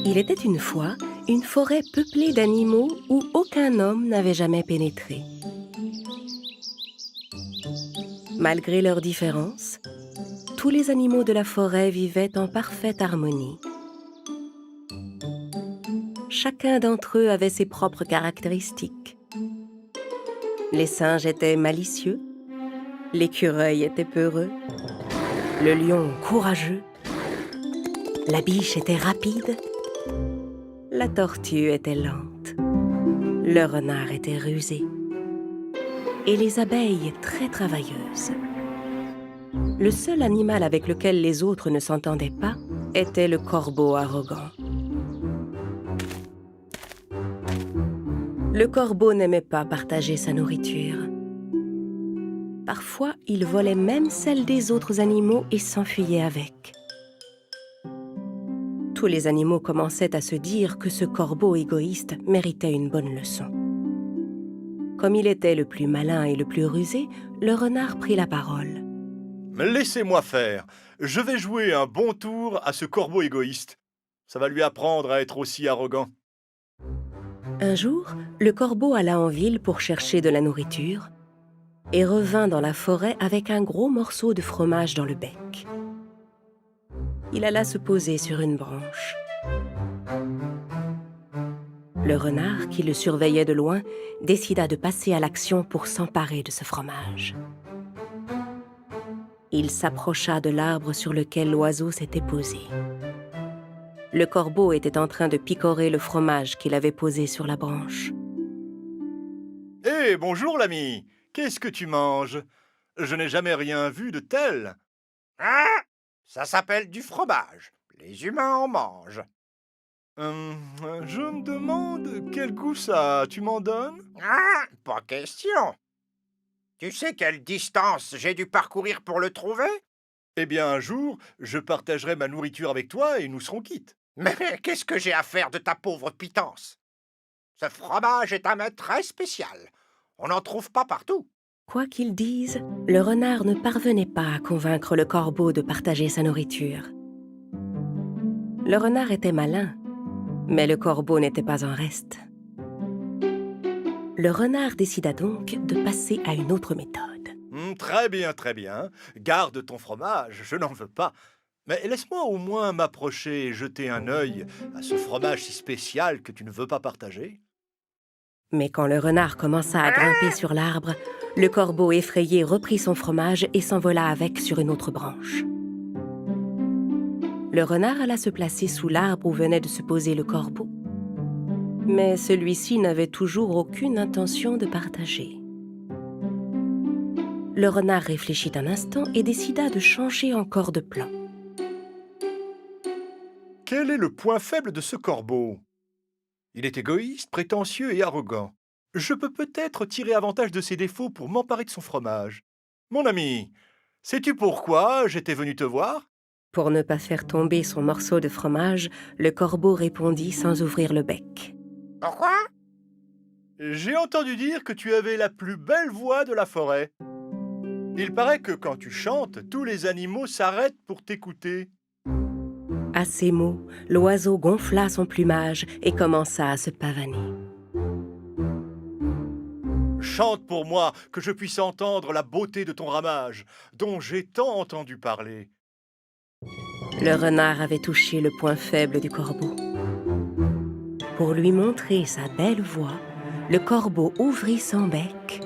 Il était une fois une forêt peuplée d'animaux où aucun homme n'avait jamais pénétré. Malgré leurs différences, tous les animaux de la forêt vivaient en parfaite harmonie. Chacun d'entre eux avait ses propres caractéristiques. Les singes étaient malicieux, l'écureuil était peureux, le lion courageux, la biche était rapide, la tortue était lente, le renard était rusé et les abeilles très travailleuses. Le seul animal avec lequel les autres ne s'entendaient pas était le corbeau arrogant. Le corbeau n'aimait pas partager sa nourriture. Parfois, il volait même celle des autres animaux et s'enfuyait avec. Tous les animaux commençaient à se dire que ce corbeau égoïste méritait une bonne leçon. Comme il était le plus malin et le plus rusé, le renard prit la parole. Laissez-moi faire. Je vais jouer un bon tour à ce corbeau égoïste. Ça va lui apprendre à être aussi arrogant. Un jour, le corbeau alla en ville pour chercher de la nourriture et revint dans la forêt avec un gros morceau de fromage dans le bec. Il alla se poser sur une branche. Le renard, qui le surveillait de loin, décida de passer à l'action pour s'emparer de ce fromage. Il s'approcha de l'arbre sur lequel l'oiseau s'était posé. Le corbeau était en train de picorer le fromage qu'il avait posé sur la branche. « Hé, bonjour l'ami. Qu'est-ce que tu manges? Je n'ai jamais rien vu de tel. » Ah, ça s'appelle du fromage. Les humains en mangent. Je me demande quel goût ça a. Tu m'en donnes? Ah, pas question. Tu sais quelle distance j'ai dû parcourir pour le trouver? Eh bien, un jour, je partagerai ma nourriture avec toi et nous serons quittes. Mais qu'est-ce que j'ai à faire de ta pauvre pitance? Ce fromage est un mets très spécial. On n'en trouve pas partout. Quoi qu'il dise, le renard ne parvenait pas à convaincre le corbeau de partager sa nourriture. Le renard était malin, mais le corbeau n'était pas en reste. Le renard décida donc de passer à une autre méthode. Très bien, très bien. Garde ton fromage, je n'en veux pas. Mais laisse-moi au moins m'approcher et jeter un œil à ce fromage si spécial que tu ne veux pas partager. Mais quand le renard commença à grimper sur l'arbre, le corbeau effrayé reprit son fromage et s'envola avec sur une autre branche. Le renard alla se placer sous l'arbre où venait de se poser le corbeau. Mais celui-ci n'avait toujours aucune intention de partager. Le renard réfléchit un instant et décida de changer encore de plan. Quel est le point faible de ce corbeau? Il est égoïste, prétentieux et arrogant. Je peux peut-être tirer avantage de ses défauts pour m'emparer de son fromage. Mon ami, sais-tu pourquoi j'étais venu te voir? Pour ne pas faire tomber son morceau de fromage, le corbeau répondit sans ouvrir le bec. Pourquoi? J'ai entendu dire que tu avais la plus belle voix de la forêt. Il paraît que quand tu chantes, tous les animaux s'arrêtent pour t'écouter. À ces mots, l'oiseau gonfla son plumage et commença à se pavaner. Chante pour moi, que je puisse entendre la beauté de ton ramage, dont j'ai tant entendu parler. Le renard avait touché le point faible du corbeau. Pour lui montrer sa belle voix, le corbeau ouvrit son bec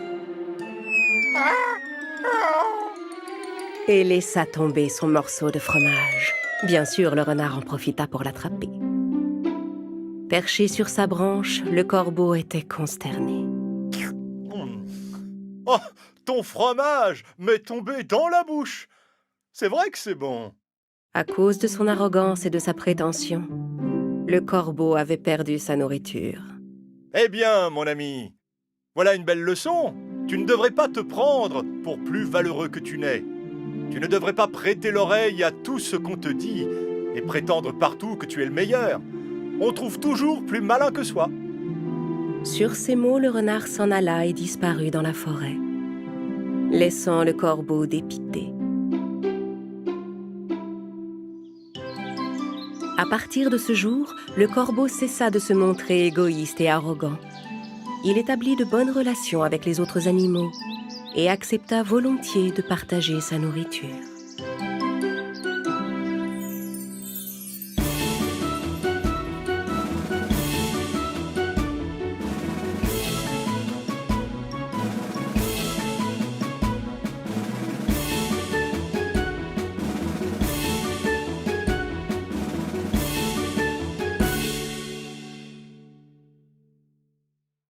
et laissa tomber son morceau de fromage. Bien sûr, le renard en profita pour l'attraper. Perché sur sa branche, le corbeau était consterné. Oh, ton fromage m'est tombé dans la bouche. C'est vrai que c'est bon. À cause de son arrogance et de sa prétention, le corbeau avait perdu sa nourriture. Eh bien, mon ami, voilà une belle leçon. Tu ne devrais pas te prendre pour plus valeureux que tu n'es. Tu ne devrais pas prêter l'oreille à tout ce qu'on te dit et prétendre partout que tu es le meilleur. On trouve toujours plus malin que soi. Sur ces mots, le renard s'en alla et disparut dans la forêt, laissant le corbeau dépité. À partir de ce jour, le corbeau cessa de se montrer égoïste et arrogant. Il établit de bonnes relations avec les autres animaux et accepta volontiers de partager sa nourriture.